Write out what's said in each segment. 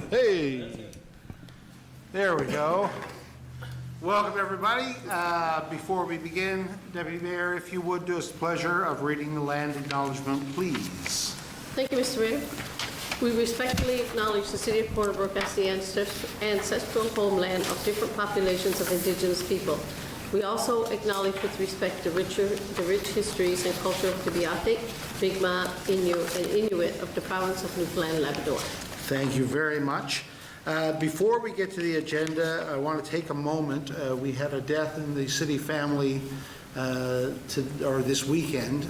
Hey, there we go. Welcome, everybody. Before we begin, Deputy Mayor, if you would do us the pleasure of reading the land acknowledgement, please. Thank you, Mr. Mayor. We respectfully acknowledge the City of Brook as the ancestral homeland of different populations of Indigenous people. We also acknowledge with respect the rich histories and culture of the Beothuk, Mi'kmaq, Innu, and Inuit of the province of Newfoundland and Labrador. Thank you very much. Before we get to the agenda, I want to take a moment. We had a death in the city family this weekend.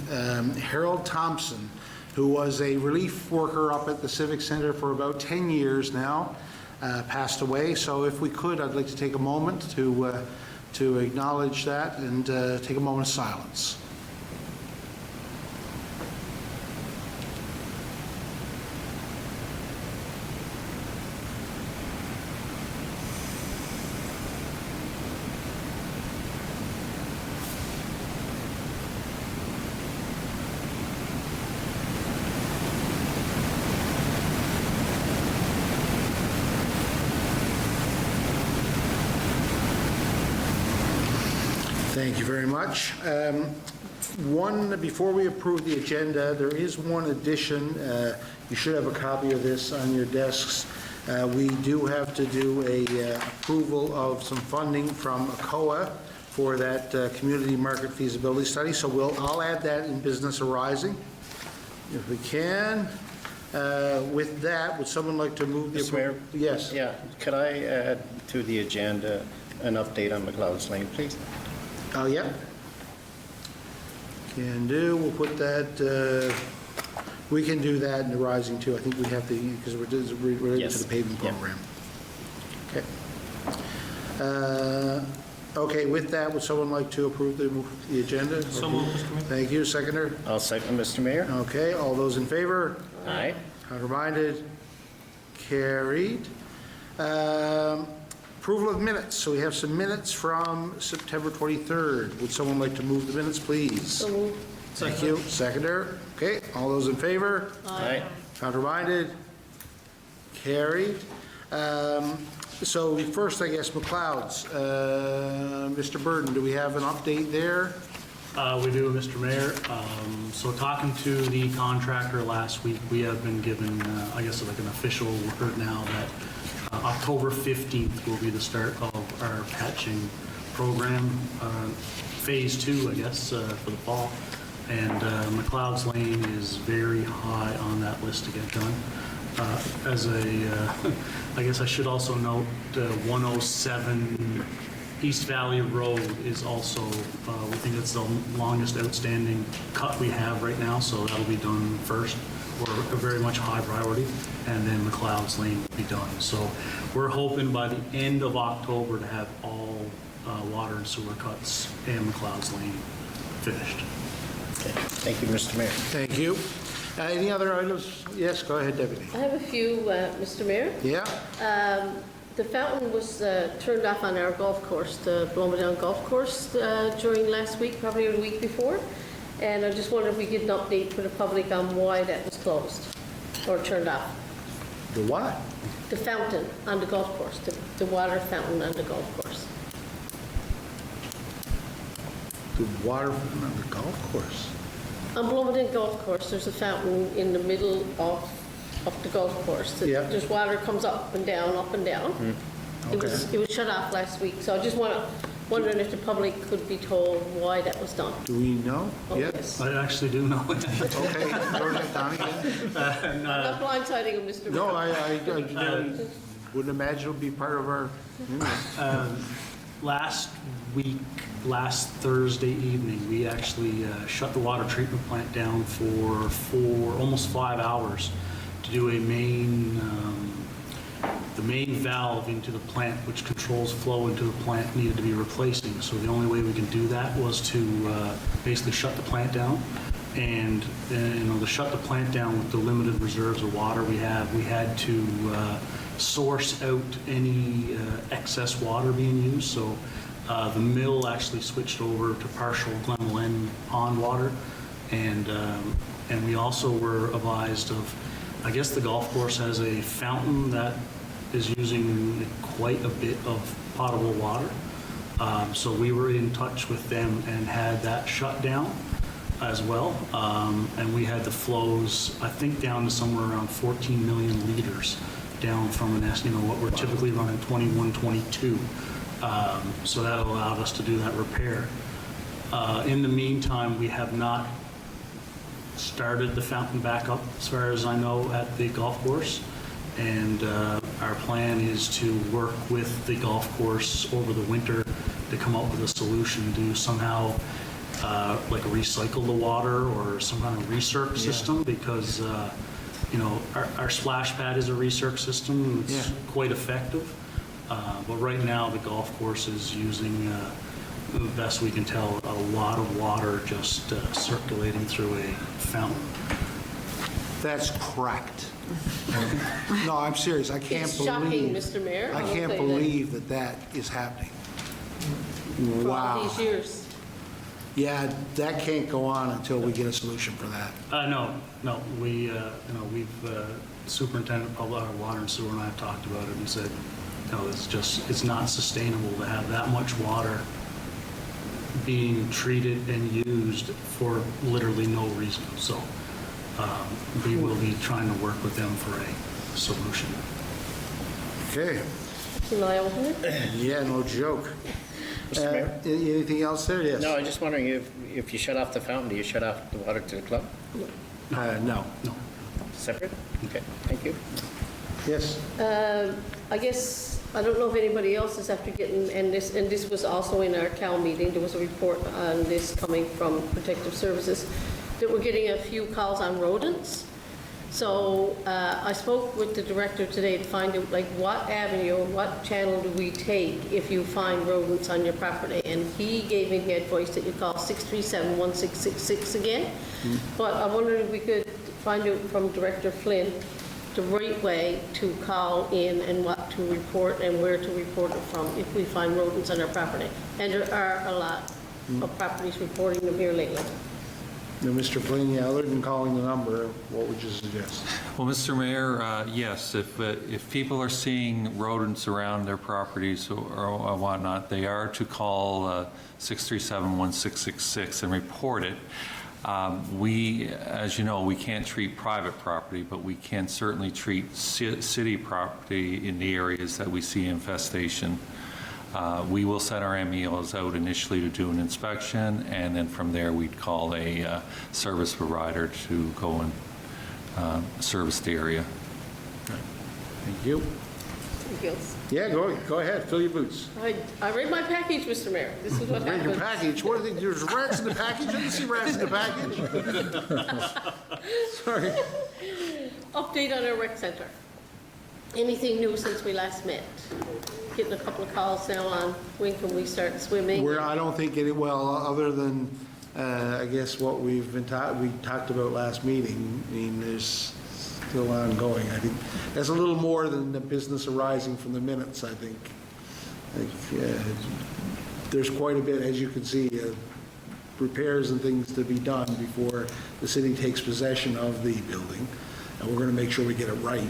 Harold Thompson, who was a relief worker up at the Civic Center for about 10 years now, passed away. So if we could, I'd like to take a moment to acknowledge that and take a moment of silence. Thank you very much. Before we approve the agenda, there is one addition. You should have a copy of this on your desks. We do have to do a approval of some funding from ACOA for that community market feasibility study. So I'll add that in business arising, if we can. With that, would someone like to move the Mr. Mayor? Yes. Yeah, could I add to the agenda an update on McLeod's Lane, please? Oh, yeah. Can do. We'll put that, we can do that in the rising too. I think we have to, because we're related Yes. to the paving program. Okay. Okay, with that, would someone like to approve the agenda? So moved, Mr. Mayor. Thank you. Seconder? I'll second, Mr. Mayor. Okay, all those in favor? Aye. Counter-minded? Carried. Approval of minutes. So we have some minutes from September 23rd. Would someone like to move the minutes, please? So moved. Thank you. Seconder? Okay, all those in favor? Aye. Counter-minded? Carried. So first, I guess, McLeod's. Mr. Burden, do we have an update there? We do, Mr. Mayor. So talking to the contractor last week, we have been given, I guess, like an official word now that October 15th will be the start of our patching program, phase 2, I guess, for the fall. And McLeod's Lane is very high on that list to get done. I guess I should also note 107 East Valley Road is also, we think it's the longest outstanding cut we have right now, so that'll be done first. We're a very much high priority, and then McLeod's Lane will be done. So we're hoping by the end of October to have all water and sewer cuts and McLeod's Lane finished. Okay. Thank you, Mr. Mayor. Thank you. Any other items? Yes, go ahead, Deputy. I have a few, Mr. Mayor. Yeah? The fountain was turned off on our golf course, the Bloomingdale Golf Course, during last week, probably the week before. And I just wondered if we get an update for the public on why that was closed or turned off. The what? The fountain on the golf course, the water fountain on the golf course. The water on the golf course. On Bloomingdale Golf Course, there's a fountain in the middle of the golf course. Yeah. There's water comes up and down, up and down. Okay. It was shut off last week, so I just wondering if the public could be told why that was done. Do we know? Oh, Yes. yes. I actually do know. Okay, go ahead, Donnie. I'm not blindsiding him, Mr. No, Mayor. I wouldn't imagine it would be part of our, Last week, last Thursday evening, we actually shut the water treatment plant down for almost 5 hours to do the main valve into the plant, which controls flow into the plant, needed to be replacing. So the only way we can do that was to basically shut the plant down. And to shut the plant down with the limited reserves of water we have, we had to source out any excess water being used. So the mill actually switched over to partial Glenlyn pond water, and we also were advised of, I guess the golf course has a fountain that is using quite a bit of potable water. So we were in touch with them and had that shut down as well. And we had the flows, I think, down to somewhere around 14 million liters down from what we're typically running 21, 22. So that allowed us to do that repair. In the meantime, we have not started the fountain back up, as far as I know, at the golf course. And our plan is to work with the golf course over the winter to come up with a solution to somehow like recycle the water or some kind of recirc system, because our splash pad is a recirc system. It's quite effective. But right now, the golf course is using, the best we can tell, a lot of water just circulating through a fountain. That's cracked. No, I'm serious. I can't It's believe. shocking, Mr. Mayor. I will can't say that. believe that is happening. For all Wow. these years. Yeah, that can't go on until we get a solution for that. No, we've, Superintendent of Public Water and Sewer and I have talked about it, and he said, it's not sustainable to have that much water being treated and used for literally no reason. So we will be trying to work with them for a solution. Okay. Can I open it? Yeah, no joke. Mr. Mayor? Anything else there? Yes. No, I'm just wondering if you shut off the fountain, do you shut off the water to the club? No. No. Separate? Okay, thank you. Yes. I guess, I don't know if anybody else is after getting, and this was also in our CAL meeting, there was a report on this coming from Protective Services, that we're getting a few calls on rodents. So I spoke with the director today to find out, like, what avenue or what channel do we take if you find rodents on your property? And he gave me the advice that you call 637-1666 again. But I wondered if we could find out from Director Flynn the right way to call in and what to report and where to report it from if we find rodents on our property. And there are a lot of properties reporting them here lately. Now, Mr. Flynn, other than calling the number, what would you suggest? Well, Mr. Mayor, yes, if people are seeing rodents around their properties or whatnot, they are to call 637-1666 and report it. We, as you know, we can't treat private property, but we can certainly treat city property in the areas that we see infestation. We will send our MEOs out initially to do an inspection, and then from there we'd call a service provider to go and service the area. Thank you. Thank you. Yeah, go ahead, fill your boots. I read my package, Mr. Mayor. This is what Read your happened. package. What are they, there's rats in the package? I didn't see rats in the package. Sorry. Update on our rec center. Anything new since we last met? Getting a couple of calls now on when can we start swimming? I don't think other than, I guess what we talked about last meeting, I mean, there's still ongoing. I think that's a little more than the business arising from the minutes, I think. There's quite a bit, as you can see, repairs and things to be done before the city takes possession of the building. And we're going to make sure we get it right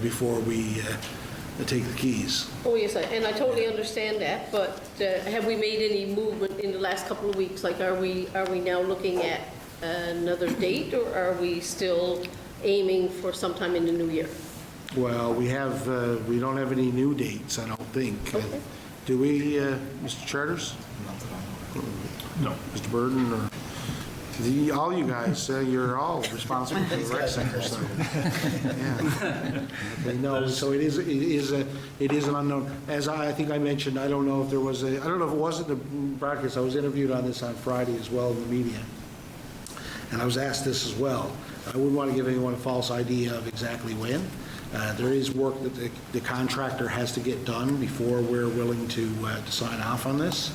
before we take the keys. Oh, yes, and I totally understand that, but have we made any movement in the last couple of weeks? Like, are we now looking at another date, or are we still aiming for sometime in the new year? Well, we don't have any new dates, I don't think. Okay. Do we, Mr. Charters? No. Mr. Burden, or all you guys, you're all responsible for the rec center, so. Yeah. Okay, no, so it is an unknown. As I think I mentioned, I don't know if there was I don't know if it wasn't the broadcast, I was interviewed on this on Friday as well in the media. And I was asked this as well. I wouldn't want to give anyone a false idea of exactly when. There is work that the contractor has to get done before we're willing to sign off on this.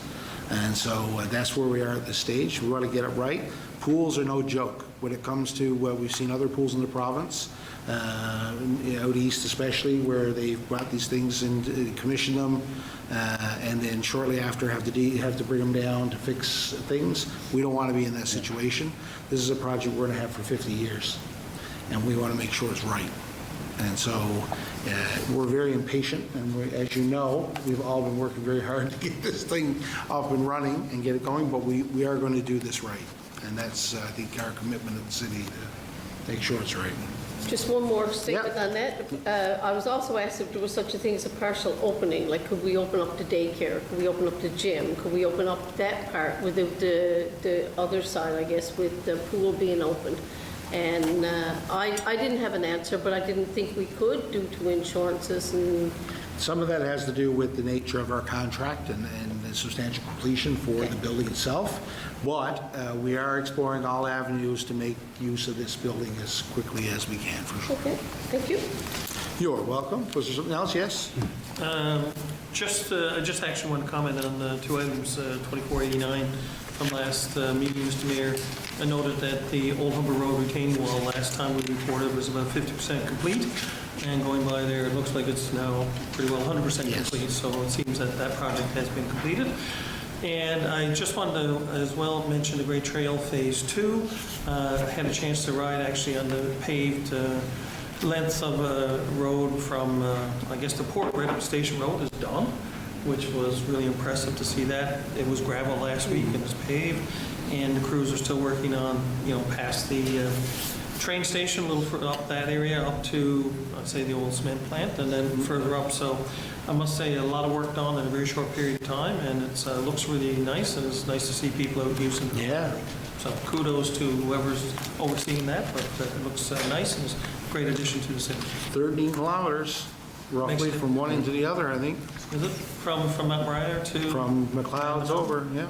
And so that's where we are at this stage. We want to get it right. Pools are no joke. When it comes to, we've seen other pools in the province, out east especially, where they've brought these things and commissioned them, and then shortly after have to bring them down to fix things. We don't want to be in that situation. This is a project we're going to have for 50 years, and we want to make sure it's right. And so we're very impatient, and as you know, we've all been working very hard to get this thing up and running and get it going, but we are going to do this right. And that's, I think, our commitment of the city to make sure it's right. Just one more statement Yeah. on that. I was also asked if there was such a thing as a partial opening, like could we open up the daycare, could we open up the gym, could we open up that part with the other side, I guess, with the pool being open. And I didn't have an answer, but I didn't think we could due to insurances and Some of that has to do with the nature of our contract and the substantial completion for the building itself. But we are exploring all avenues to make use of this building as quickly as we can, for sure. okay, thank you. You're welcome. Was there something else? Yes? I just actually want to comment on the two items, 2489 from last meeting, Mr. Mayor. I noted that the Old Humber Road retaining wall, last time we reported, was about 50% complete. And going by there, it looks like it's now pretty well 100% Yes. complete. So it seems that that project has been completed. And I just wanted to as well mention the Great Trail Phase 2. I had a chance to ride actually on the paved length of a road from, I guess, the port right up Station Road is done, which was really impressive to see that. It was gravel last week and it's paved, and the crews are still working on, past the train station, a little further up that area, up to, I'd say, the old cement plant, and then further up. So I must say, a lot of work done in a very short period of time, and it looks really nice, and it's nice to see people out using it. Yeah. So kudos to whoever's overseeing that, but it looks nice and it's a great addition to the city. 13 kilometers, roughly, Makes it- from one end to the other, I think, Is it from Mount Briar to? from McLeod's over, yeah.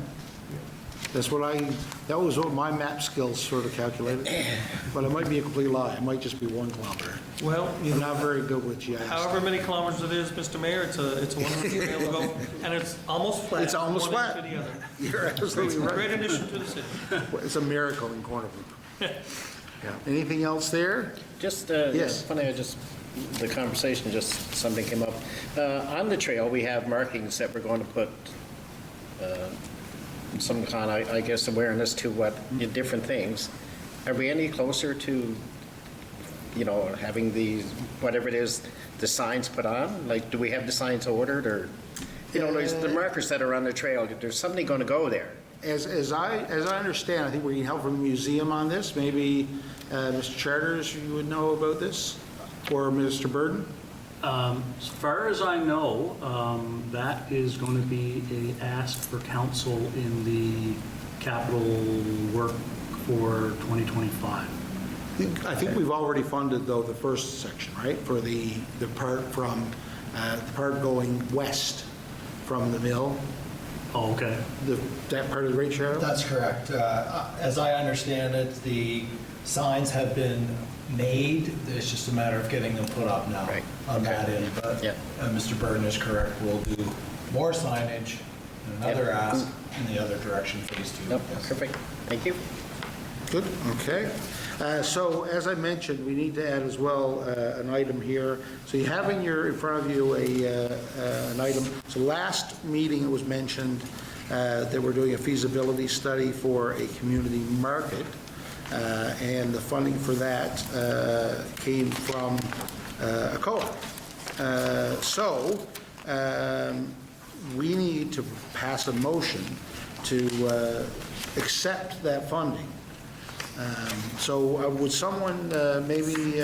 That was what my map skills sort of calculated. But it might be a complete lie. It might just be 1 kilometer. Well, I'm not very good with GIS. however many kilometers it is, Mr. Mayor, it's a wonderful trail to go, and it's almost flat. It's almost one end flat. to the other. You're absolutely Great right. addition to the city. It's a miracle in Corner Brook. Yeah. Anything else there? Just, Yes. funny, the conversation, just something came up. On the trail, we have markings that we're going to put some kind of, I guess, awareness to different things. Are we any closer to, having these, whatever it is, the signs put on? Like, do we have the signs ordered, or, there's the markers that are on the trail, there's something going to go there? As I understand, I think we need help from the museum on this. Maybe Mr. Charters, you would know about this, or Mr. Burden? As far as I know, that is going to be a ask for council in the capital work for 2025. I think we've already funded, though, the first section, right? For the part from, the part going west from the mill, Oh, okay. that part of the Great Trail? That's correct. As I understand it, the signs have been made. It's just a matter of getting them put up now Right. on that end. But Yeah. Mr. Burden is correct. We'll do more signage, another ask in the other direction, phase 2. Nope, Yes. perfect, thank you. Good, okay. So as I mentioned, we need to add as well an item here. So you have in front of you an item. So last meeting it was mentioned that we're doing a feasibility study for a community market, and the funding for that came from ACOA. So we need to pass a motion to accept that funding. So would someone maybe,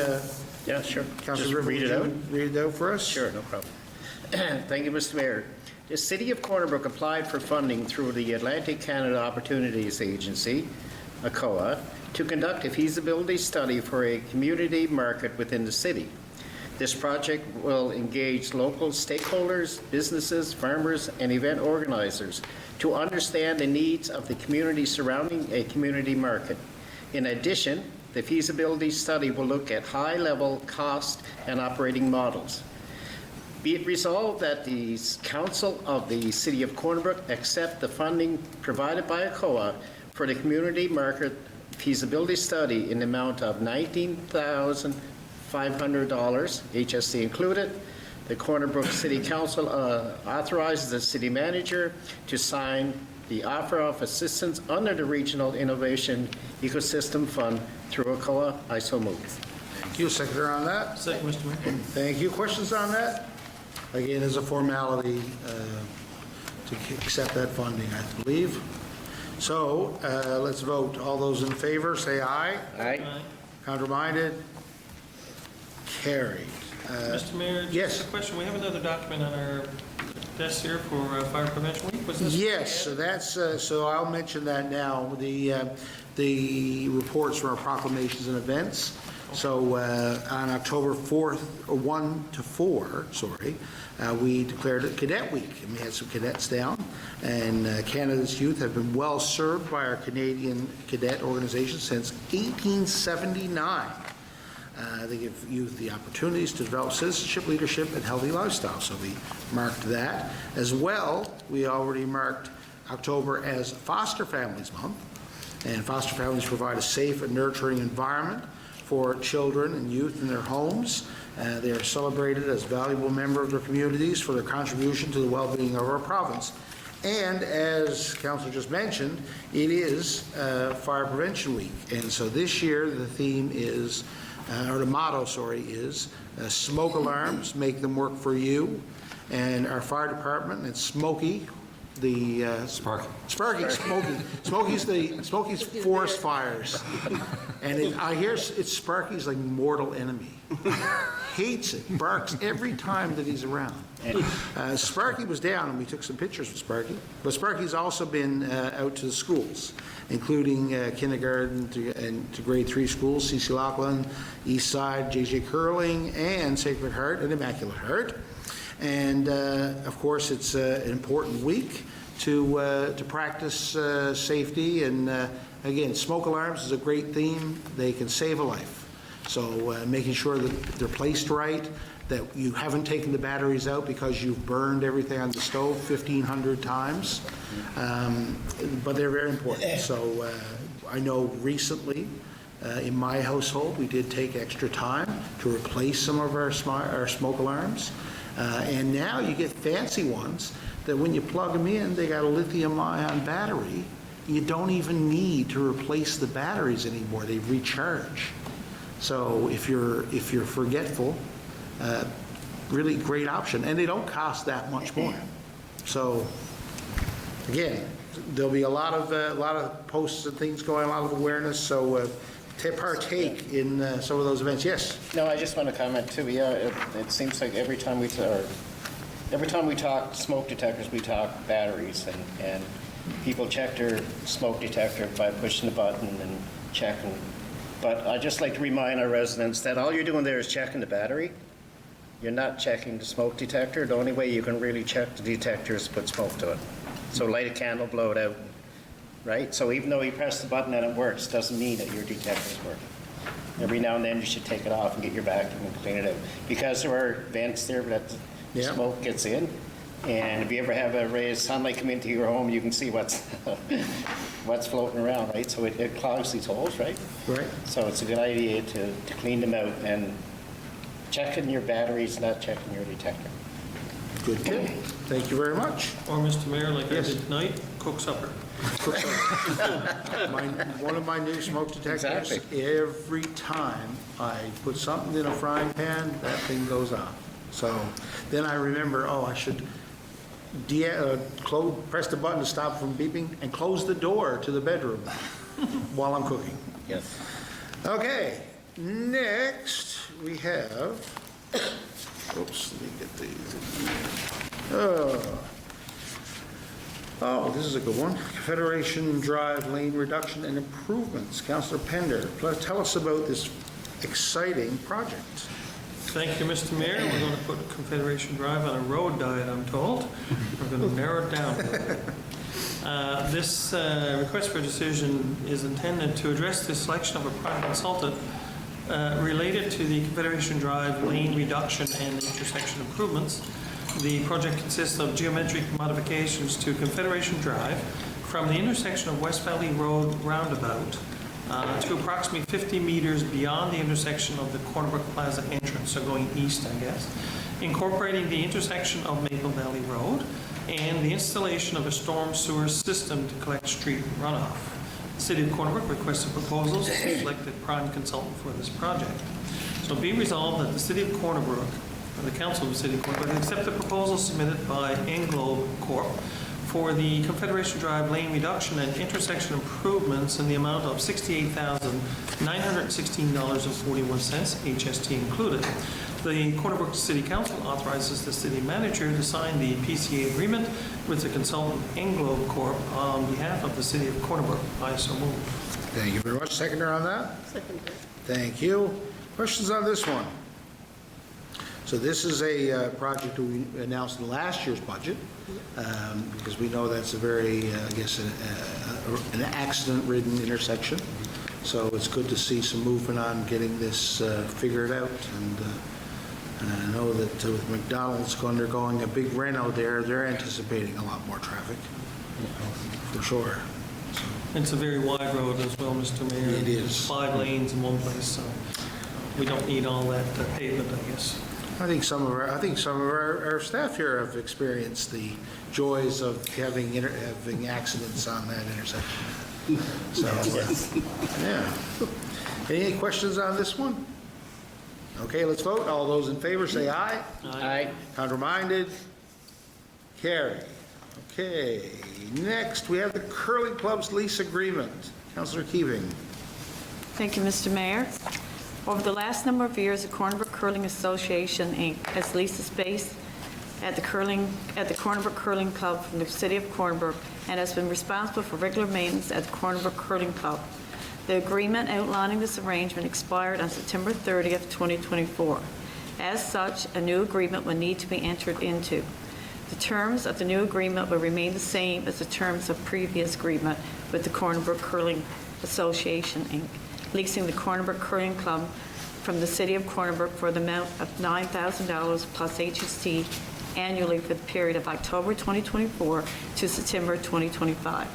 Yeah, sure. Councilor Just River, read would it out. you read it out for us? Sure, no problem. Thank you, Mr. Mayor. The City of Corner Brook applied for funding through the Atlantic Canada Opportunities Agency, ACOA, to conduct a feasibility study for a community market within the city. This project will engage local stakeholders, businesses, farmers, and event organizers to understand the needs of the community surrounding a community market. In addition, the feasibility study will look at high-level cost and operating models. Be it resolved that the Council of the City of Corner Brook accept the funding provided by ACOA for the community market feasibility study in the amount of $19,500, HST included. The Corner Brook City Council authorizes the city manager to sign the offer of assistance under the Regional Innovation Ecosystem Fund through ACOA. I so move. Thank you. Seconder on that? Second, Mr. Mayor. Thank you. Questions on that? Again, as a formality to accept that funding, I believe. So let's vote. All those in favor, say aye. Aye. Counterminded? Carried. Mr. Mayor, yes. just a question. We have another document on our desk here for Fire Prevention Week. Was this? Yes, so that's, so I'll mention that now. The reports from our proclamations and events. So on October 4th, 1 to 4, we declared it Cadet Week, and we had some cadets down. And Canada's youth have been well served by our Canadian cadet organization since 1879. They give youth the opportunities to develop citizenship, leadership, and healthy lifestyle. So we marked that. As well, we already marked October as Foster Families Month. And foster families provide a safe and nurturing environment for children and youth in their homes. They are celebrated as valuable members of their communities for their contribution to the well-being of our province. And as Councillor just mentioned, it is Fire Prevention Week. And so this year the theme is, or the motto, is smoke alarms, make them work for you. And our fire department, and Smokey, the Sparky's forest fires, and I hear it's Sparky's like mortal enemy. Hates it, barks every time that he's around. Sparky was down, and we took some pictures with Sparky. But Sparky's also been out to the schools, including kindergarten to grade 3 schools, C.C. Laughlin, East Side, J.J. Curling, and Sacred Heart and Immaculate Heart. And of course, it's an important week to practice safety. And again, smoke alarms is a great theme. They can save a life. So making sure that they're placed right, that you haven't taken the batteries out because you've burned everything on the stove 1,500 times. But they're very important. So I know recently in my household, we did take extra time to replace some of our smoke alarms. And now you get fancy ones that when you plug them in, they got a lithium-ion battery. You don't even need to replace the batteries anymore. They recharge. So if you're forgetful, really great option. And they don't cost that much more. So again, there'll be a lot of posts and things going, a lot of awareness. So to partake in some of those events. Yes? No, I just want to comment too. Yeah, it seems like every time we talk smoke detectors, we talk batteries, and people check their smoke detector by pushing the button and checking. But I just like to remind our residents that all you're doing there is checking the battery. You're not checking the smoke detector. The only way you can really check the detector is to put smoke to it. So light a candle, blow it out. Right? So even though you press the button and it works, doesn't mean that your detector is working. Every now and then you should take it off and get your vacuum and clean it out. Because there are vents there that the smoke gets in. And if you ever have a ray of sunlight come into your home, you can see what's floating around, right? So it clogs these holes, right? Right. So it's a good idea to clean them out and checking your batteries, not checking your detector. Good tip. Thank you very much. Or, Mr. Mayor, like Yes. I did tonight, cook supper. One of my new smoke detectors, Exactly. every time I put something in a frying pan, that thing goes off. So then I remember, I should press the button to stop from beeping and close the door to the bedroom while I'm cooking. Yes. Okay, next we have, oops, let me get these. Oh, this is a good one. Confederation Drive lane reduction and improvements. Councillor Pender, tell us about this exciting project. Thank you, Mr. Mayor. We're going to put Confederation Drive on a road diet, I'm told. We're going to narrow it down a little bit. This request for decision is intended to address the selection of a prime consultant related to the Confederation Drive lane reduction and intersection improvements. The project consists of geometric modifications to Confederation Drive from the intersection of West Valley Road roundabout to approximately 50 meters beyond the intersection of the Cornerbrook Plaza entrance, so going east, I guess, incorporating the intersection of Maple Valley Road and the installation of a storm sewer system to collect street runoff. The City of Cornerbrook requested proposals to select a prime consultant for this project. So be resolved that the City of Corner Brook, or the Council of the City of Corner Brook, accept the proposal submitted by Englobe Corp. For the Confederation Drive lane reduction and intersection improvements in the amount of $68,916.41, HST included. The Corner Brook City Council authorizes the city manager to sign the PCA agreement with the consultant Englobe Corp. On behalf of the City of Corner Brook. I so move. Thank you very much. Seconder on that? Second. Thank you. Questions on this one? So this is a project we announced in last year's budget, because we know that's a very, I guess, an accident-ridden intersection. So it's good to see some movement on getting this figured out. And I know that with McDonald's undergoing a big reno there, they're anticipating a lot more traffic, for sure. It's a very wide road as well, Mr. Mayor. It is. There's 5 lanes in one place, so we don't need all that pavement, I guess. I think some of our staff here have experienced the joys of having accidents on that intersection. So, yeah. Any questions on this one? Okay, let's vote. All those in favor say aye. Aye. Counterminded? Carry. Okay, next we have the Curling Club's lease agreement. Councillor Keating. Thank you, Mr. Mayor. Over the last number of years, the Corner Brook Curling Association, Inc. has leased a space at the Corner Brook Curling Club from the City of Corner Brook and has been responsible for regular maintenance at the Corner Brook Curling Club. The agreement outlining this arrangement expired on September 30th, 2024. As such, a new agreement will need to be entered into. The terms of the new agreement will remain the same as the terms of previous agreement with the Corner Brook Curling Association, Inc., leasing the Corner Brook Curling Club from the City of Corner Brook for the amount of $9,000 plus HST annually for the period of October 2024 to September 2025.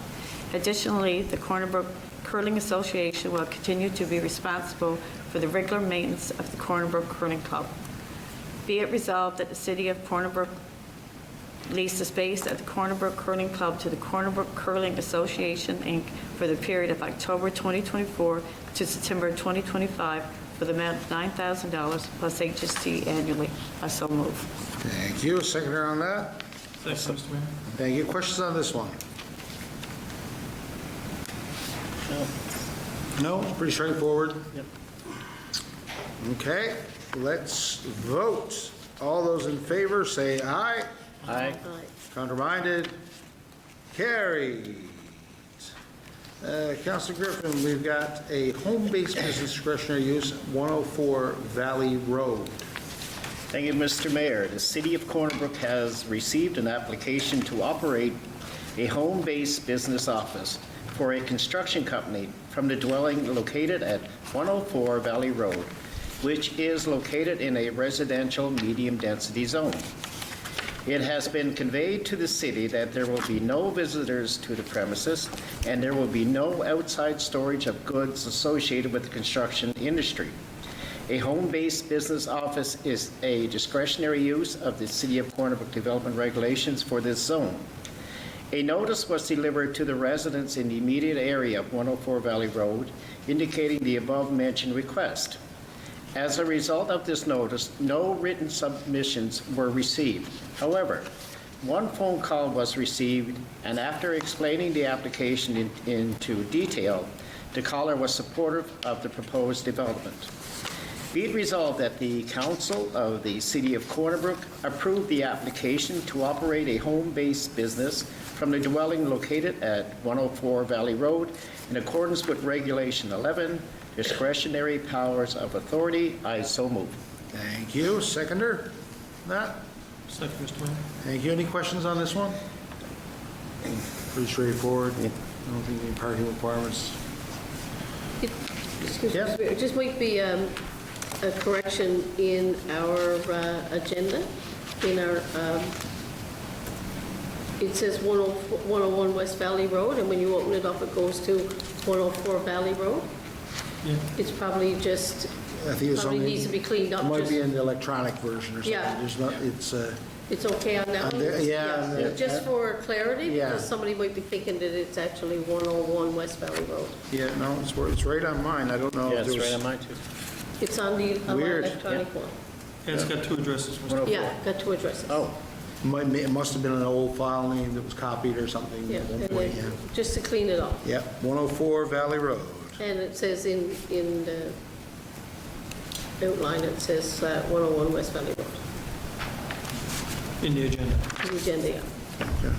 Additionally, the Corner Brook Curling Association will continue to be responsible for the regular maintenance of the Corner Brook Curling Club. Be it resolved that the City of Corner Brook lease the space at the Corner Brook Curling Club to the Corner Brook Curling Association, Inc. for the period of October 2024 to September 2025 for the amount of $9,000 plus HST annually. I so move. Thank you. Seconder on that? Thanks, Mr. Mayor. Thank you. Questions on this one? No? Pretty straightforward? Yep. Okay, let's vote. All those in favor say aye. Aye. Counterminded? Carried. Councilor Griffin, we've got a home-based business discretionary use, 104 Valley Road. Thank you, Mr. Mayor. The City of Corner Brook has received an application to operate a home-based business office for a construction company from the dwelling located at 104 Valley Road, which is located in a residential medium-density zone. It has been conveyed to the city that there will be no visitors to the premises and there will be no outside storage of goods associated with the construction industry. A home-based business office is a discretionary use of the City of Corner Brook development regulations for this zone. A notice was delivered to the residents in the immediate area of 104 Valley Road indicating the above-mentioned request. As a result of this notice, no written submissions were received. However, one phone call was received, and after explaining the application into detail, the caller was supportive of the proposed development. Be it resolved that the Council of the City of Corner Brook approve the application to operate a home-based business from the dwelling located at 104 Valley Road in accordance with Regulation 11, discretionary powers of authority. I so move. Thank you. Seconder? That? Second, Mr. Mayor. Thank you. Any questions on this one? Pretty straightforward. I don't think any parking requirements. Excuse me, Yes. It just might be a correction in our agenda, in our, it says 101 West Valley Road, and when you open it up, it goes to 104 Valley Road. Yeah. It's probably just, I think it's probably only, needs to be cleaned up. it might just- be in the electronic version or something. Yeah. There's not, it's, It's okay on that On one? there, yeah, on the- Just for clarity, Yeah. because somebody might be thinking that it's actually 101 West Valley Road. yeah, no, it's right on mine. I don't know Yeah, if it's there right was, on mine too. It's on the Weird. electronic one. Yeah, it's got two addresses, Mr. 104. Yeah, got two addresses. Oh, It must have been an old file name that was copied or something Yeah, at one and point, then, yeah. just to clean it up. Yep, 104 Valley Road. And it says in the outline, it says 101 West Valley Road. In the agenda. The agenda, yeah. Okay.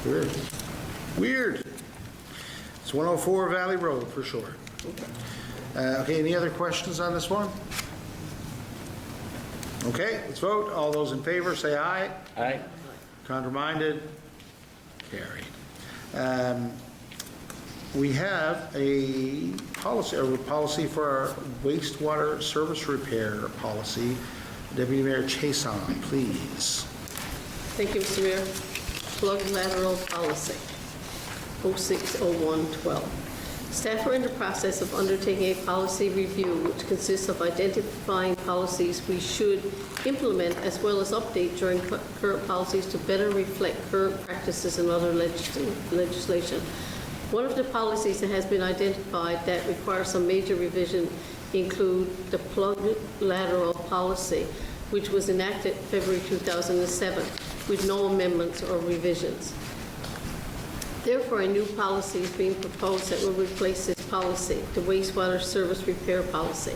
Weird. Weird. It's 104 Valley Road for sure. Okay, any other questions on this one? Okay, let's vote. All those in favor, say aye. aye. Contraminded? Carried. We have a policy for our wastewater service repair policy. Deputy Mayor Chason, please. Thank you, Mr. Mayor. Plug lateral policy, 060112. Staff are in the process of undertaking a policy review which consists of identifying policies we should implement as well as update during current policies to better reflect current practices and other legislation. One of the policies that has been identified that requires some major revision include the plug lateral policy, which was enacted February 2007 with no amendments or revisions. Therefore, a new policy is being proposed that will replace this policy, the wastewater service repair policy.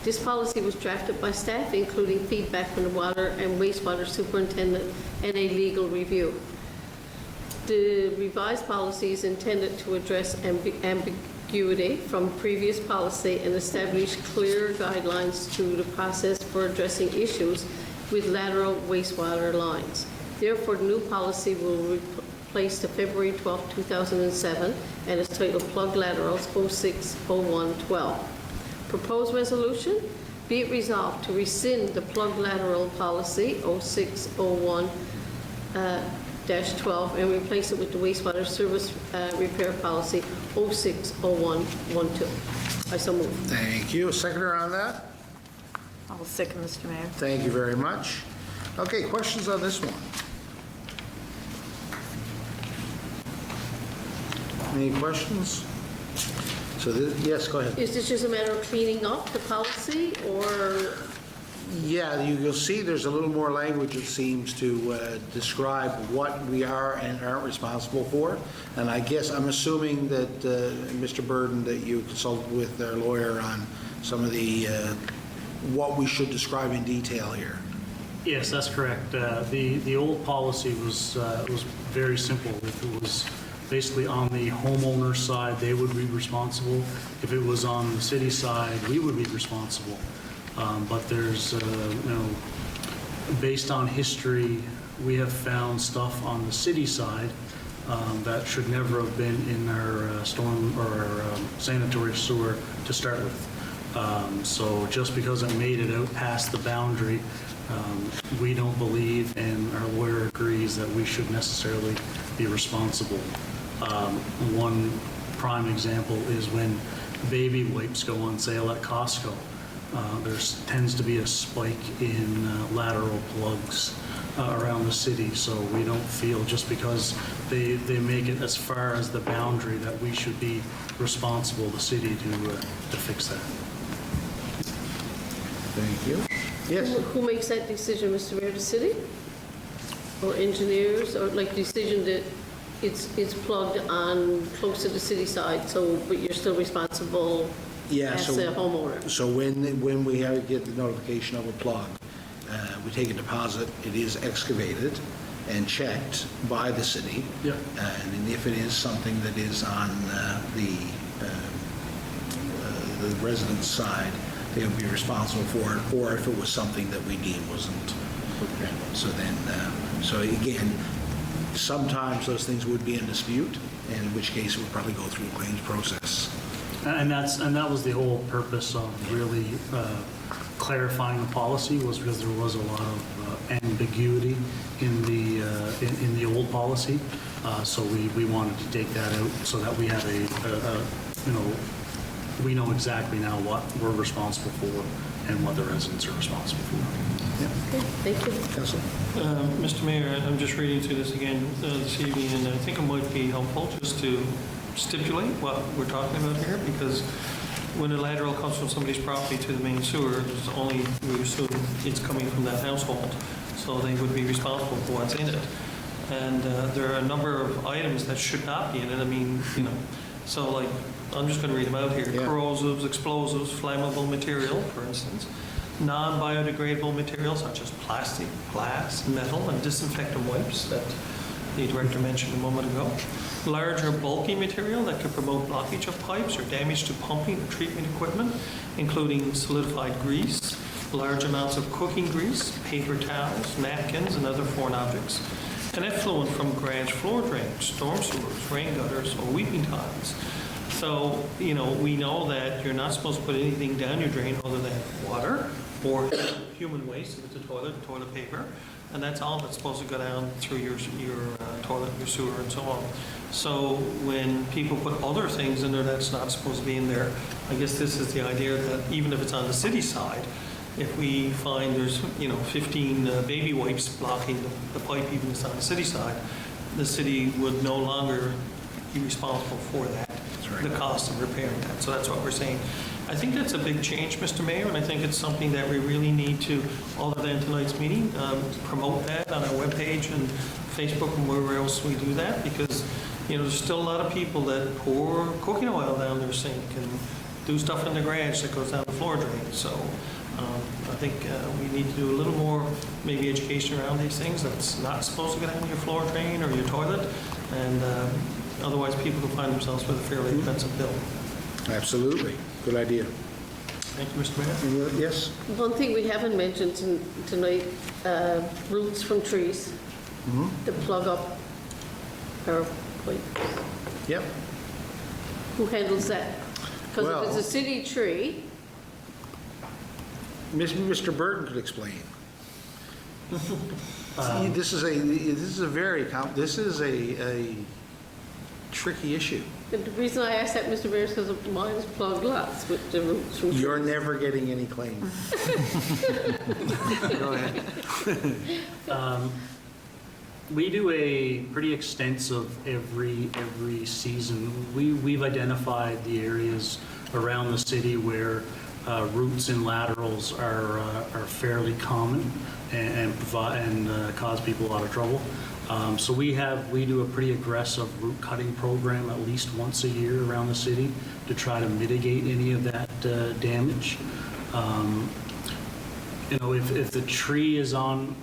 This policy was drafted by staff, including feedback from the water and wastewater superintendent and a legal review. The revised policy is intended to address ambiguity from previous policy and establish clear guidelines to the process for addressing issues with lateral wastewater lines. Therefore, the new policy will replace the February 12, 2007, and is titled Plug Laterals 060112. Proposed resolution, be it resolved to rescind the plug lateral policy 0601-12 and replace it with the wastewater service repair policy 060112. I so move. Thank you. A seconder on that? I will second, Mr. Mayor. Thank you very much. Okay, questions on this one? Any questions? So, yes, go ahead. Is this just a matter of cleaning up the policy, or? Yeah, you'll see there's a little more language, it seems, to describe what we are and aren't responsible for. And I guess, I'm assuming that, Mr. Burden, that you consulted with our lawyer on some of the, what we should describe in detail here. Yes, that's correct. The old policy was very simple. If it was basically on the homeowner side, they would be responsible. If it was on the city side, we would be responsible. But there's, based on history, we have found stuff on the city side that should never have been in our storm or our sanitary sewer to start with. So just because it made it out past the boundary, we don't believe, and our lawyer agrees, that we should necessarily be responsible. One prime example is when baby wipes go on sale at Costco. There tends to be a spike in lateral plugs around the city, so we don't feel just because they make it as far as the boundary that we should be responsible, the city, to fix that. Thank you. Yes? Who makes that decision, Mr. Mayor? The city? Or engineers, or like decision that it's plugged on close to the city side, so, but you're still responsible Yeah, as so- a homeowner? So when we get the notification of a plug, we take a deposit, it is excavated and checked by the city. Yeah. And if it is something that is on the resident's side, they'll be responsible for it, or if it was something that we deem wasn't. So then, so again, sometimes those things would be in dispute, and in which case it would probably go through the claims process. And that was the whole purpose of really clarifying the policy, was because there was a lot of ambiguity in the old policy. So we wanted to take that out so that we have we know exactly now what we're responsible for and what the residents are responsible for. Okay, thank you. Councilor? Mr. Mayor, I'm just reading through this again this evening, and I think it might be helpful just to stipulate what we're talking about here, because when a lateral comes from somebody's property to the main sewer, there's only, we assume it's coming from that household, so they would be responsible for what's in it. And there are a number of items that should not be in it. I mean, so like, I'm just going to read them out here. Yeah. Corrosives, explosives, flammable material, for instance. Non-biodegradable materials such as plastic, glass, metal, and disinfectant wipes that the director mentioned a moment ago. Large or bulky material that could promote blockage of pipes or damage to pumping or treatment equipment, including solidified grease, large amounts of cooking grease, paper towels, napkins, and other foreign objects. An effluent from garage floor drains, storm sewers, rain gutters, or weeping tiles. So, we know that you're not supposed to put anything down your drain other than water or human waste, if it's a toilet paper, and that's all that's supposed to go down through your toilet, your sewer, and so on. So when people put other things in there that's not supposed to be in there, I guess this is the idea that even if it's on the city side, if we find there's, 15 baby wipes blocking the pipe, even if it's on the city side, the city would no longer be responsible for that, the cost of repairing that. So that's what we're saying. I think that's a big change, Mr. Mayor, and I think it's something that we really need to, other than tonight's meeting, promote that on our webpage and Facebook and wherever else we do that, because, there's still a lot of people that pour cooking oil down their sink and do stuff in the garage that goes down the floor drain. So I think we need to do a little more, maybe education around these things. That's not supposed to go down your floor drain or your toilet, and otherwise people can find themselves with a fairly expensive bill. Absolutely. Good idea. Thank you, Mr. Mayor. Yes? One thing we haven't mentioned tonight, roots from trees to plug up our pipes. Yep. Who handles that? Because if it's Well- a city tree, Mr. Burton could explain. This is a tricky issue. and the reason I asked that, Mr. Mayor, is because mine's plugged lots with the roots from trees. You're never getting any claim. Go ahead. We do a pretty extensive every season. We've identified the areas around the city where roots and laterals are fairly common and cause people a lot of trouble. So we do a pretty aggressive root cutting program at least once a year around the city to try to mitigate any of that damage. If the tree is on,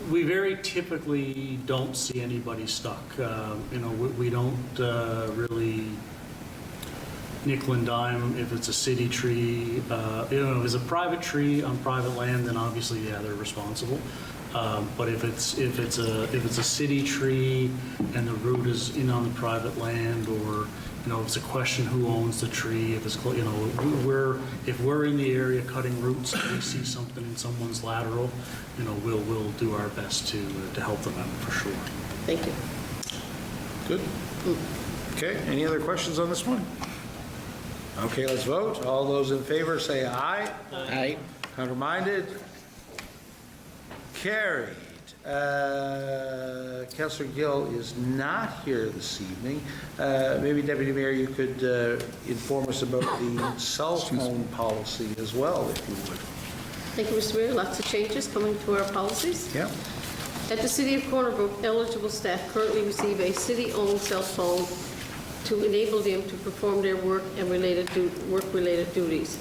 we very typically don't see anybody stuck. We don't really nickel and dime if it's a city tree. If it's a private tree on private land, then obviously, yeah, they're responsible. But if it's a city tree and the root is in on the private land, or it's a question who owns the tree. If it's if we're in the area cutting roots and we see something in someone's lateral, we'll do our best to help them out for sure. Thank you. Good. Okay, any other questions on this one? Okay, let's vote. All those in favor say aye. Aye. Counterminded? Carried. Councillor Gill is not here this evening. Maybe Deputy Mayor, you could inform us about the cell phone policy as well, if you would. Thank you, Mr. Mayor. Lots of changes coming to our policies. Yeah. At the City of Corner Brook, eligible staff currently receive a city-owned cell phone to enable them to perform their work-related duties.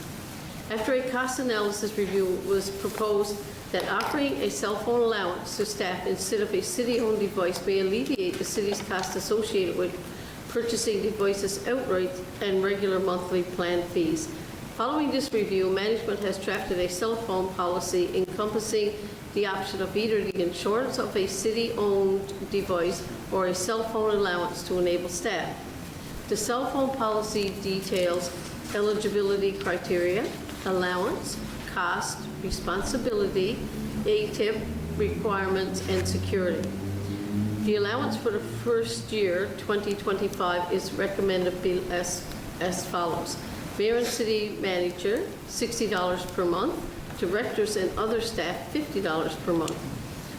After a cost analysis review, it was proposed that offering a cell phone allowance to staff instead of a city-owned device may alleviate the city's cost associated with purchasing devices outright and regular monthly plan fees. Following this review, management has drafted a cell phone policy encompassing the option of either the insurance of a city-owned device or a cell phone allowance to enable staff. The cell phone policy details eligibility criteria, allowance, cost, responsibility, ATIP requirements, and security. The allowance for the first year, 2025, is recommended as follows. Mayor and city manager, $60 per month. Directors and other staff, $50 per month.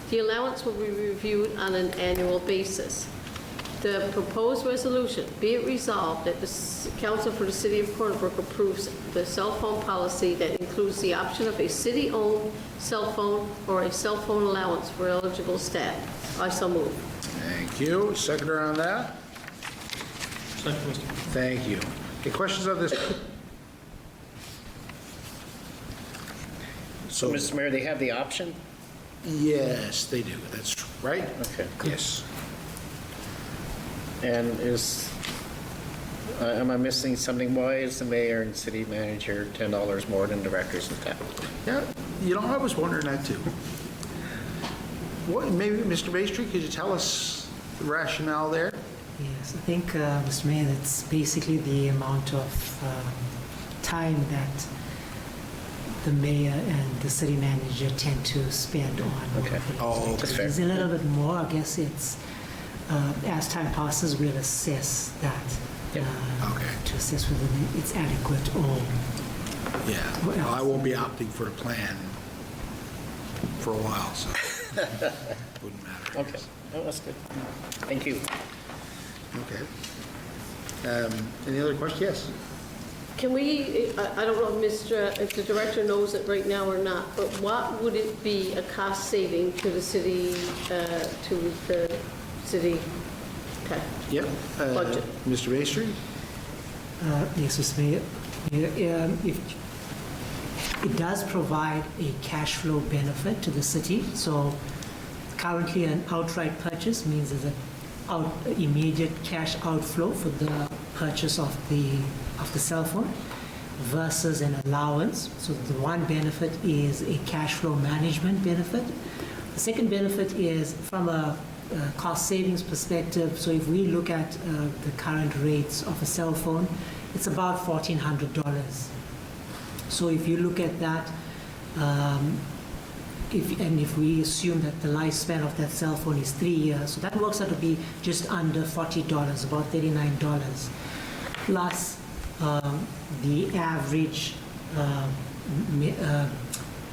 The allowance will be reviewed on an annual basis. The proposed resolution, be it resolved that the Council for the City of Corner Brook approves the cell phone policy that includes the option of a city-owned cell phone or a cell phone allowance for eligible staff. I so move. Thank you. Seconder on that? Second, Mr. Mayor. Thank you. Any questions on this? So, Mr. Mayor, they have the option? Yes, they do. That's right. Okay. Yes. And am I missing something? Why is the mayor and city manager $10 more than directors and staff? Yeah, I was wondering that too. What, maybe, Mr. Maestri, could you tell us the rationale there? Yes, I think, Mr. Mayor, that's basically the amount of time that the mayor and the city manager tend to spend on. Okay. Oh, That's fair. It's a little bit more, I guess it's, as time passes, we'll assess that. Yep. Okay. To assess whether it's adequate or, Yeah. What Well, else? I won't be opting for the plan for a while, so wouldn't matter. I Okay. guess. Oh, that's good. Thank you. Okay. Any other questions? Yes. Can we, I don't know if the director knows it right now or not, but what would it be a cost saving to the city, okay. Yep. Budget. Mr. Maestri? yes, Mr. Mayor, if it does provide a cash flow benefit to the city. So currently, an outright purchase means there's an immediate cash outflow for the purchase of the cell phone versus an allowance. So the one benefit is a cash flow management benefit. The second benefit is from a cost savings perspective. So if we look at the current rates of a cell phone, it's about $1,400. So if you look at that, if we assume that the lifespan of that cell phone is 3 years, so that works out to be just under $40, about $39. Plus the average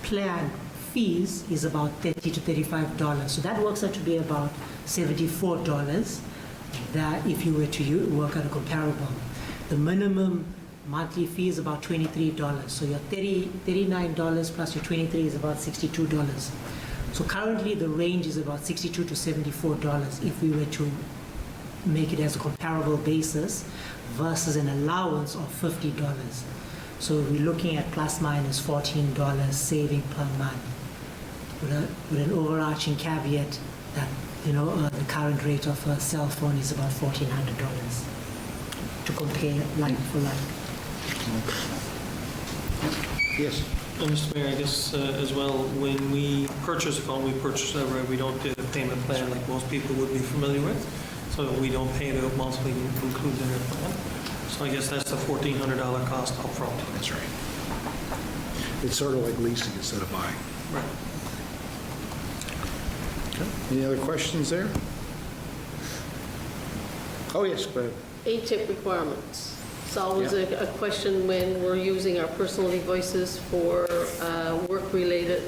plan fees is about $30 to $35. So that works out to be about $74 that if you were to work out a comparable. The minimum monthly fee is about $23. So your $39 plus your 23 is about $62. So currently the range is about $62 to $74 if we were to make it as a comparable basis versus an allowance of $50. So we're looking at plus minus $14 saving per month with an overarching caveat that the current rate of a cell phone is about $1,400 to compare like for like. Yes. Mr. Mayor, I guess as well, when we purchase a phone, we purchase it outright. We don't do the payment plan like most people would be familiar with. So we don't pay it out monthly included in the plan. So I guess that's the $1,400 cost upfront. That's right. It's sort of like leasing instead of buying. Right. Okay. Any other questions there? Oh, yes, go ahead. ATIP requirements. It's always Yeah. a question when we're using our personal devices for work-related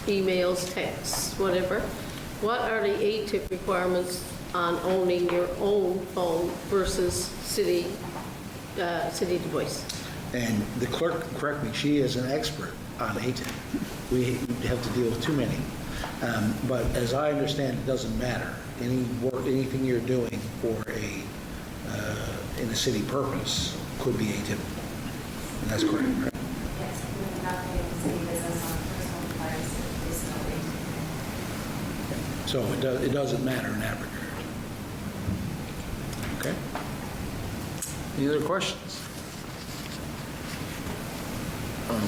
emails, texts, whatever. What are the ATIP requirements on owning your own phone versus city device? And the clerk, correct me, she is an expert on ATIP. We have to deal with too many. But as I understand, it doesn't matter. Anything you're doing for in a city purpose could be ATIP. And that's correct, right? Yes, we would not be able to see business on personal device is no ATIP. So it doesn't matter in that regard. Okay. Any other questions?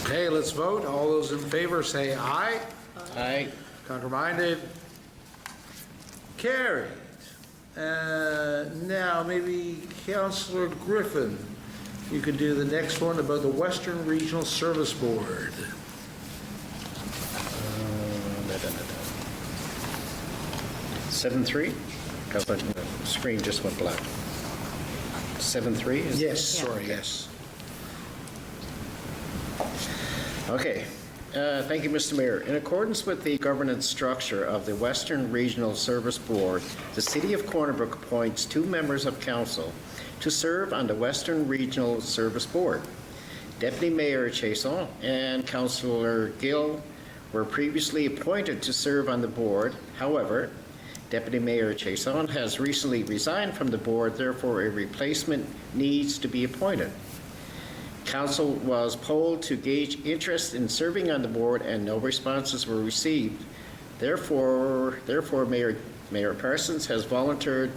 Okay, let's vote. All those in favor say aye. Aye. Contraminded? Carried. Now, maybe Councillor Griffin, you could do the next one about the Western Regional Service Board. 7-3? Because the screen just went black. 7-3 is? Yes, sorry, yes. Okay. Thank you, Mr. Mayor. In accordance with the governance structure of the Western Regional Service Board, the City of Corner Brook appoints 2 members of council to serve on the Western Regional Service Board. Deputy Mayor Chason and Councillor Gill were previously appointed to serve on the board. However, Deputy Mayor Chason has recently resigned from the board, therefore a replacement needs to be appointed. Council was polled to gauge interest in serving on the board and no responses were received. Therefore Mayor Parsons has volunteered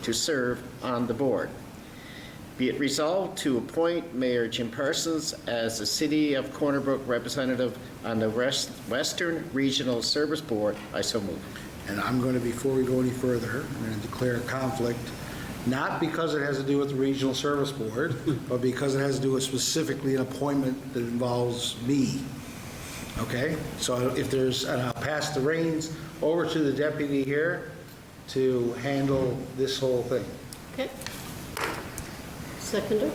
to serve on the board. Be it resolved to appoint Mayor Jim Parsons as the City of Corner Brook representative on the Western Regional Service Board. I so move. And I'm going to, before we go any further, I'm going to declare a conflict, not because it has to do with the Regional Service Board, but because it has to do with specifically an appointment that involves me. Okay? So if there's, and I'll pass the reins over to the deputy here to handle this whole thing. Okay. Seconder?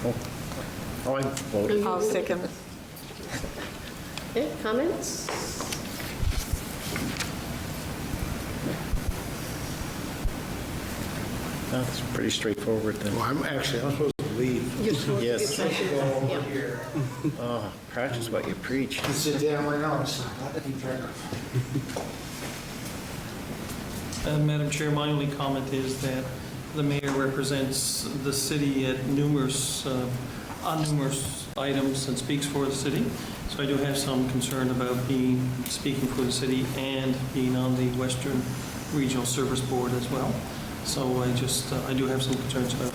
Oh, I'm voting. I'll second. Okay, comments? That's pretty straightforward then. Well, I'm supposed to leave. You're supposed to Yes. give seconder. Yeah. Oh, practice what you preach. Sit down right now. Keep track. Madam Chair, my only comment is that the mayor represents the city at numerous, on numerous items and speaks for the city. So I do have some concern about speaking for the city and being on the Western Regional Service Board as well. So I do have some concerns about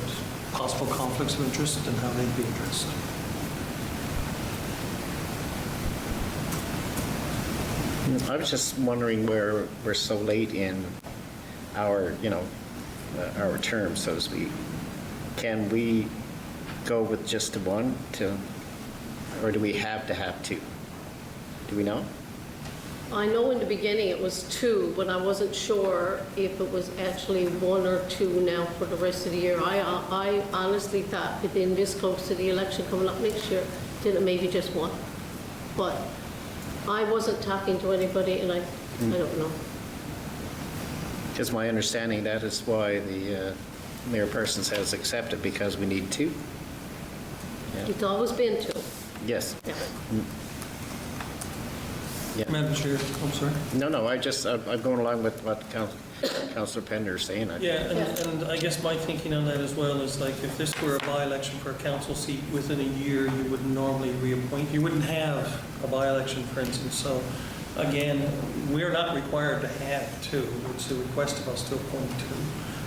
possible conflicts of interest and how they'd be addressed. I was just wondering where we're so late in our, our term, so to speak. Can we go with just the one or do we have to have 2? Do we know? I know in the beginning it was 2, but I wasn't sure if it was actually 1 or 2 now for the rest of the year. I honestly thought within this close to the election coming up next year, that it may be just 1. But I wasn't talking to anybody, and I don't know. Because my understanding, that is why the Mayor Parsons has accepted, because we need 2. Yeah. It's always been 2. Yes. Yeah. Yeah. Madam Chair, I'm sorry. No, I'm going along with what Councillor Pender is saying. And I guess my thinking on that as well is like if this were a by-election for a council seat within a year, you would normally reappoint. You wouldn't have a by-election, for instance. So again, we're not required to have 2. It's a request of us to appoint 2,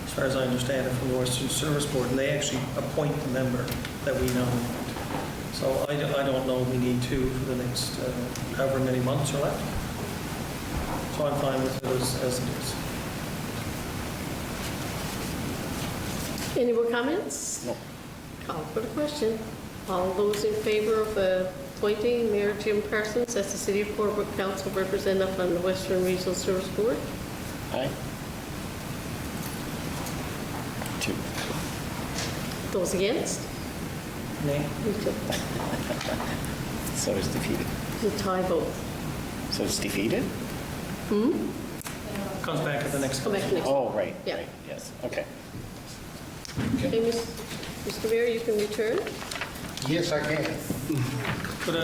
as far as I understand it from the Western Service Board. And they actually appoint the member that we nominate. So I don't know if we need 2 for the next however many months are left. So I'm fine with it as it is. Any more comments? No. Call for the question. All those in favor of appointing Mayor Jim Parsons as the City of Corner Brook Council representative on the Western Regional Service Board? Aye. 2. Those against? Nay? Me too. So it's defeated. It's a tie vote. So it's defeated? Comes back at the next Come back council. next. Oh, right, Yeah. right, yes, okay. Okay, Mr. Mayor, you can return. Yes, I can. Could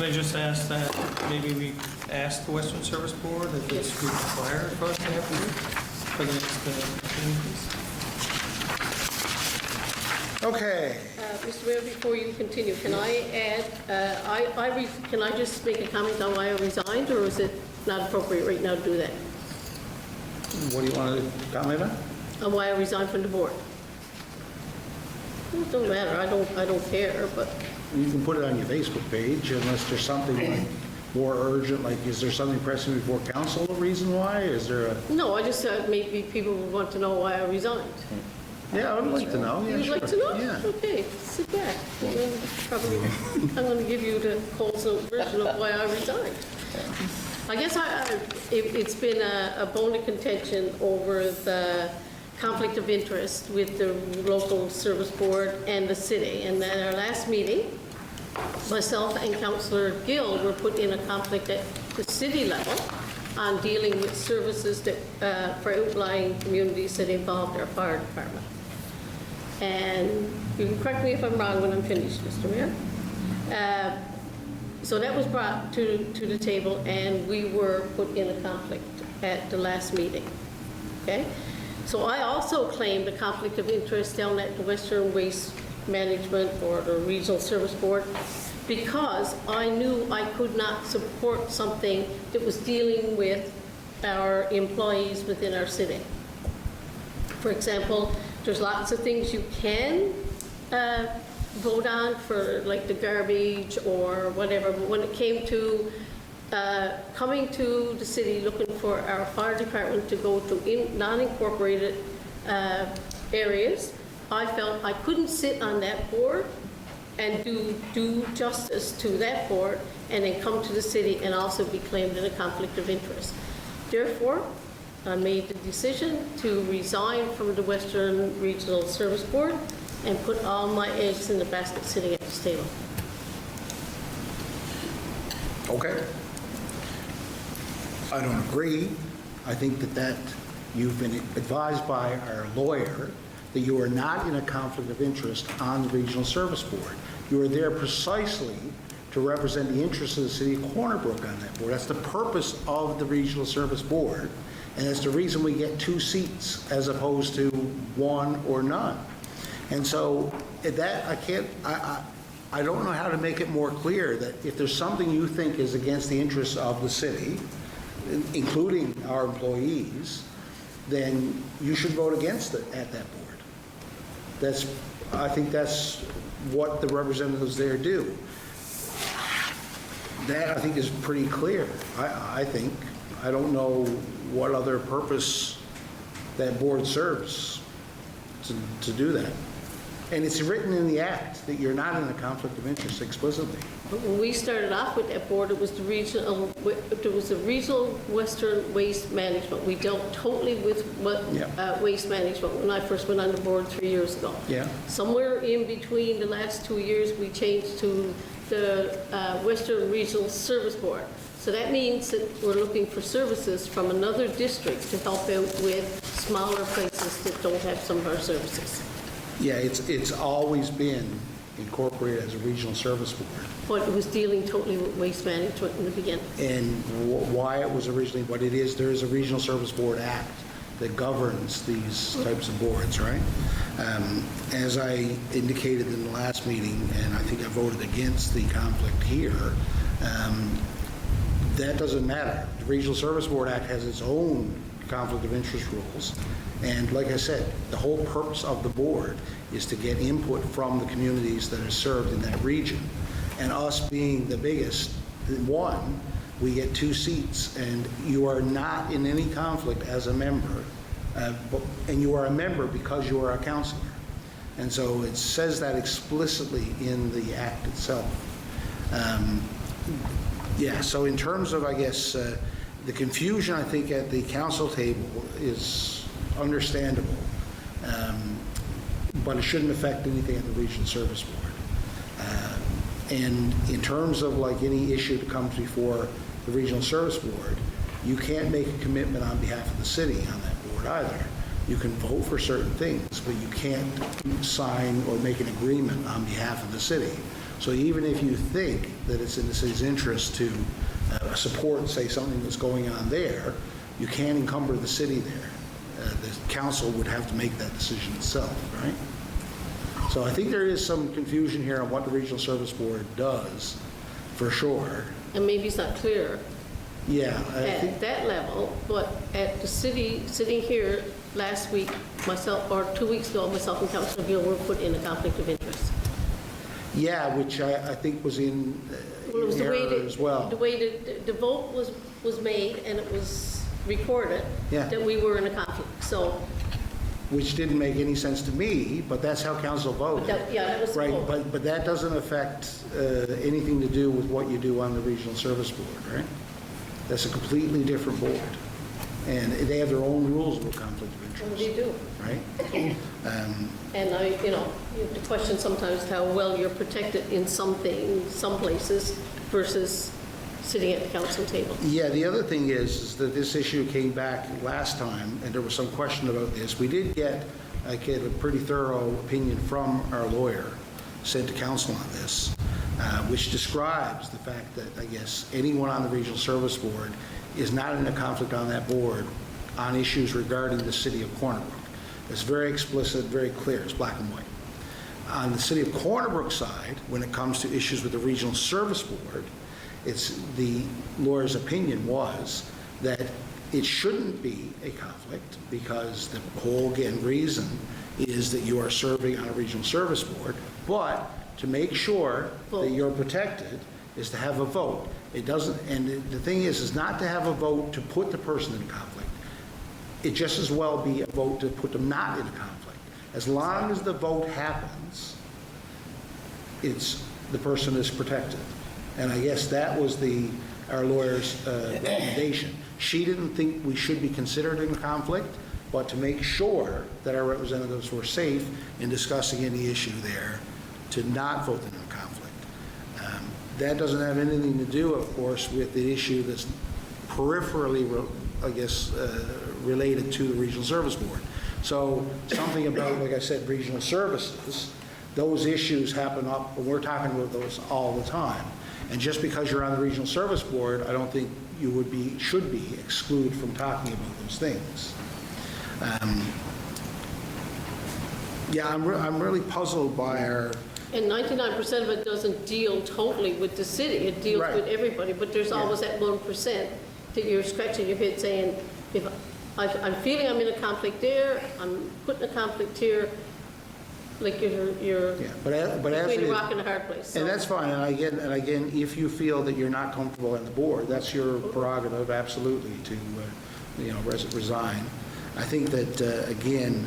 I just ask that maybe we ask the Western Service Board if it's required for us to have 2 for the next meeting, please? Okay. Mr. Mayor, before you continue, can I add, can I just make a comment on why I resigned, or is it not appropriate right now to do that? What do you want to comment on? On why I resigned from the board? It don't matter, I don't care, but You can put it on your Facebook page unless there's something like more urgent, like is there something pressing before council, a reason why? Is there a, no, I just thought maybe people would want to know why I resigned. yeah, I would like to know. Yeah, You'd like to sure. know? Yeah. Okay, sit back. I'm going to give you the Coles Note version of why I resigned. I guess it's been a bone of contention over the conflict of interest with the local service board and the city. And at our last meeting, myself and Councillor Gill were put in a conflict at the city level on dealing with services that, for outlying communities that involved our fire department. And you can correct me if I'm wrong when I'm finished, Mr. Mayor. So that was brought to the table, and we were put in a conflict at the last meeting, okay? So I also claimed a conflict of interest down at the Western Waste Management or the Regional Service Board because I knew I could not support something that was dealing with our employees within our city. For example, there's lots of things you can vote on for like the garbage or whatever, but when it came to coming to the city looking for our fire department to go to non-incorporated areas, I felt I couldn't sit on that board and do justice to that board and then come to the city and also be claimed in a conflict of interest. Therefore, I made the decision to resign from the Western Regional Service Board and put all my eggs in the basket sitting at this table. Okay. I don't agree. I think that you've been advised by our lawyer that you are not in a conflict of interest on the Regional Service Board. You are there precisely to represent the interests of the city of Corner Brook on that board. That's the purpose of the Regional Service Board, and that's the reason we get 2 seats as opposed to 1 or none. And so that I don't know how to make it more clear that if there's something you think is against the interests of the city, including our employees, then you should vote against it at that board. I think that's what the representatives there do. That, I think, is pretty clear. I think. I don't know what other purpose that board serves to do that. And it's written in the act that you're not in a conflict of interest explicitly. But when we started off with that board, it was the regional Western Waste Management. We dealt totally with waste management when I first went on the board 3 years ago. Yeah. Somewhere in between the last 2 years, we changed to the Western Regional Service Board. So that means that we're looking for services from another district to help out with smaller places that don't have some of our services. Yeah, it's always been incorporated as a regional service board. But it was dealing totally with waste management in the beginning. And why it was originally what it is, there is a Regional Service Board Act that governs these types of boards, right? As I indicated in the last meeting, and I think I voted against the conflict here, that doesn't matter. The Regional Service Board Act has its own conflict of interest rules. And like I said, the whole purpose of the board is to get input from the communities that are served in that region. And us being the biggest one, we get 2 seats, and you are not in any conflict as a member. And you are a member because you are a councillor. And so it says that explicitly in the act itself. Yeah, so in terms of, I guess, the confusion, I think, at the council table is understandable, but it shouldn't affect anything at the Regional Service Board. And in terms of like any issue that comes before the Regional Service Board, you can't make a commitment on behalf of the city on that board either. You can vote for certain things, but you can't sign or make an agreement on behalf of the city. So even if you think that it's in the city's interest to support, say, something that's going on there, you can't encumber the city there. The council would have to make that decision itself, right? So I think there is some confusion here on what the Regional Service Board does, for sure. And maybe it's not clear Yeah. at that level, but at the city, sitting here last week, myself, or 2 weeks ago, myself and Councilor Gill were put in a conflict of interest. Yeah, which I think was in Well, it was the way error as well. the way the vote was made and it was recorded Yeah. that we were in a conflict, so. Which didn't make any sense to me, but that's how council voted. That was the Right, vote. but that doesn't affect anything to do with what you do on the Regional Service Board, right? That's a completely different board. And they have their own rules about conflict of interest. Well, they do. Right? And you have to question sometimes how well you're protected in some things, some places, versus sitting at the council table. Yeah, the other thing is that this issue came back last time, and there was some question about this. We did get a pretty thorough opinion from our lawyer sent to council on this, which describes the fact that, I guess, anyone on the Regional Service Board is not in a conflict on that board on issues regarding the city of Corner Brook. It's very explicit, very clear, it's black and white. On the city of Corner Brook side, when it comes to issues with the Regional Service Board, it's the lawyer's opinion was that it shouldn't be a conflict because the whole, again, reason is that you are serving on a regional service board, but to make sure that you're protected is to have a vote. It doesn't, and the thing is not to have a vote to put the person in conflict. It just as well be a vote to put them not in a conflict. As long as the vote happens, the person is protected. And I guess that was our lawyer's recommendation. She didn't think we should be considered in conflict, but to make sure that our representatives were safe in discussing any issue there, to not vote them in conflict. That doesn't have anything to do, of course, with the issue that's peripherally, I guess, related to the Regional Service Board. So something about, like I said, regional services, those issues happen up, and we're talking about those all the time. And just because you're on the Regional Service Board, I don't think you should be excluded from talking about those things. Yeah, I'm really puzzled by our... And 99% of it doesn't deal totally with the city. It deals Right. with everybody, but there's always that 1% that you're scratching your head saying, if I'm feeling I'm in a conflict there, I'm putting a conflict here, like you're Yeah, but as between it a is- rock and a hard place. So- And that's fine, and again, if you feel that you're not comfortable on the board, that's your prerogative, absolutely, to, resign. I think that, again,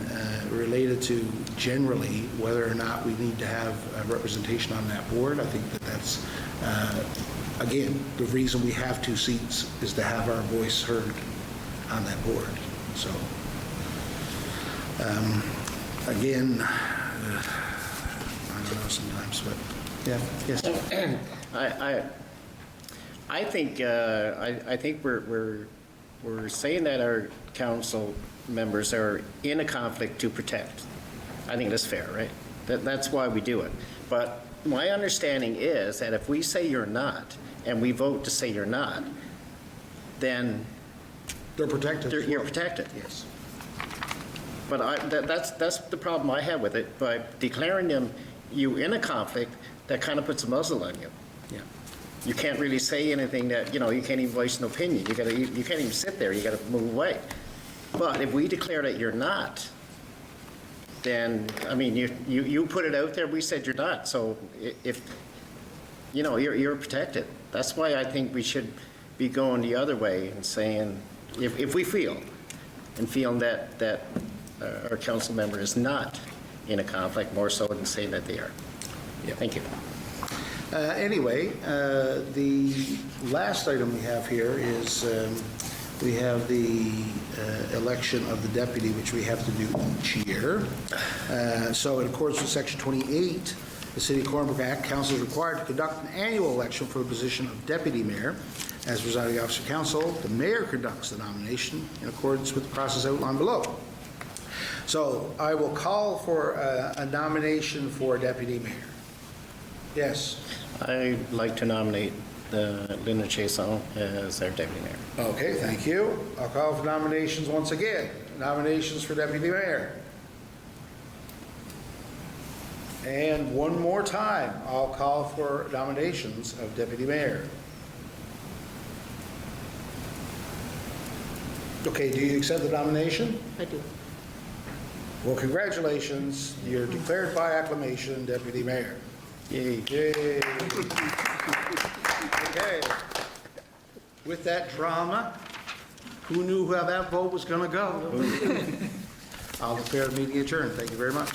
related to generally whether or not we need to have a representation on that board, I think that that's, again, the reason we have 2 seats is to have our voice heard on that board. So, again, I don't know sometimes, but, yeah, yes. I think we're saying that our council members are in a conflict to protect. I think that's fair, right? That's why we do it. But my understanding is that if we say you're not, and we vote to say you're not, then They're protected. you're protected. Yes. But that's the problem I have with it. By declaring you in a conflict, that kind of puts a muzzle on you. Yeah. You can't really say anything that, you can't even voice an opinion. You can't even sit there. You got to move away. But if we declare that you're not, then, I mean, you put it out there, we said you're not. So if, you're protected. That's why I think we should be going the other way and saying, if we feel that our council member is not in a conflict, more so than saying that they are. Yeah. Thank you. Anyway, the last item we have here is we have the election of the deputy, which we have to do each year. So in accordance with Section 28, the City of Corner Brook Act, council is required to conduct an annual election for the position of deputy mayor. As presiding officer of council, the mayor conducts the nomination in accordance with the process outlined below. So I will call for a nomination for deputy mayor. Yes. I'd like to nominate Linda Chason as our deputy mayor. Okay, thank you. I'll call for nominations once again. Nominations for deputy mayor. And one more time, I'll call for nominations of deputy mayor. Okay, do you accept the nomination? I do. Well, congratulations. You're declared by acclamation deputy mayor. Yay. Yay. Okay. With that drama, who knew how that vote was going to go? I'll declare the meeting adjourned. Thank you very much.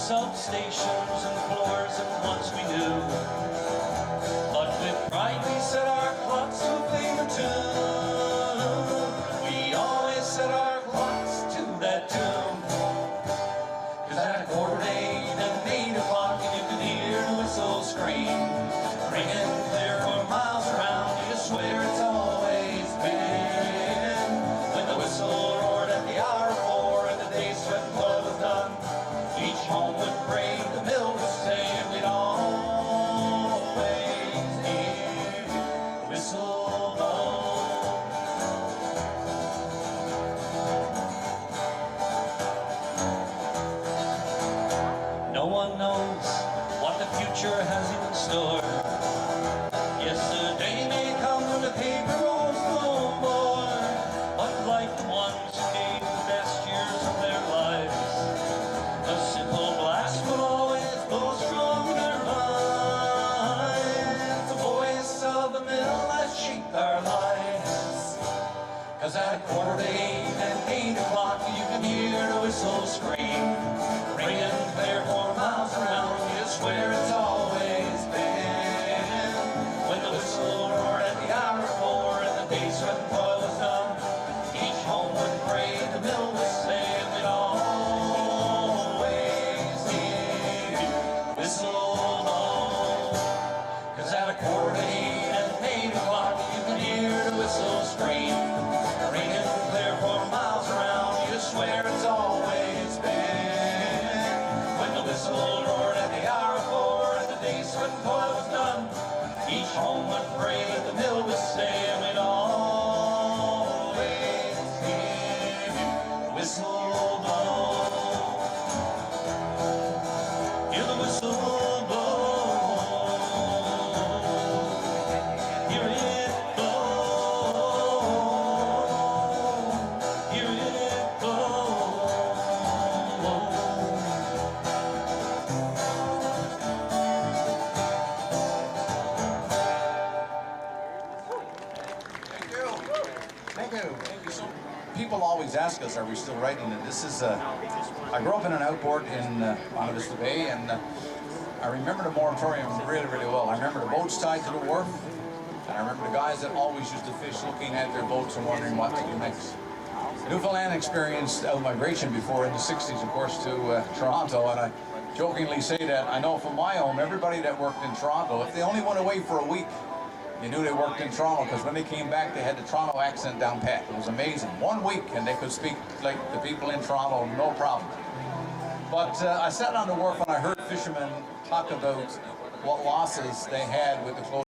substations and floors that once we knew. But with pride we set our clocks to favorite tune. We always set our clocks to that tune. 'Cause at a quarter to 8 and 8 o'clock you can hear the whistle scream, ringing clear for miles around. You swear it's always been when the whistle roared at the hour of 4 and the day's sweat and toil was done. Each home would pray, the mill would say, and we'd always hear the whistle blow. No one knows what the future has in store. Yesterday may come when the paper rolls no more, but like the ones who gave the best years of their lives, a simple blast will always blow strong their lines. The voice of the mill has shaped our lives. 'Cause at a quarter to 8 and 8 o'clock you can hear the whistle scream, ringing clear for miles around. You swear it's always been when the whistle roared at the hour of 4 and the day's sweat and toil was done. Each home would pray, the mill would say, and we'd always hear the whistle blow. 'Cause at a quarter to 8 and 8 o'clock you can hear the whistle scream, ringing clear for miles around. You swear it's always been when the whistle roared at the hour of 4 and the day's sweat and toil was done. Each home would pray, the mill would say, and we'd always hear the whistle blow. Hear the whistle blow. Hear it blow. Hear it blow. Thank you. People always ask us, are we still writing? And this is, I grew up in an outboard in Monte Vista Bay, and I remember the moratorium really, really well. I remember the boats tied to the wharf, and I remember the guys that always used to fish looking at their boats and wondering what to do next. Newfoundland experienced out-migration before in the 60s, of course, to Toronto, and I jokingly say that I know from my home, everybody that worked in Toronto, if they only went away for a week, you knew they worked in Toronto, because when they came back, they had the Toronto accent down pat. It was amazing. 1 week, and they could speak like the people in Toronto, no problem. But I sat on the wharf and I heard fishermen talk about what losses they had with the closure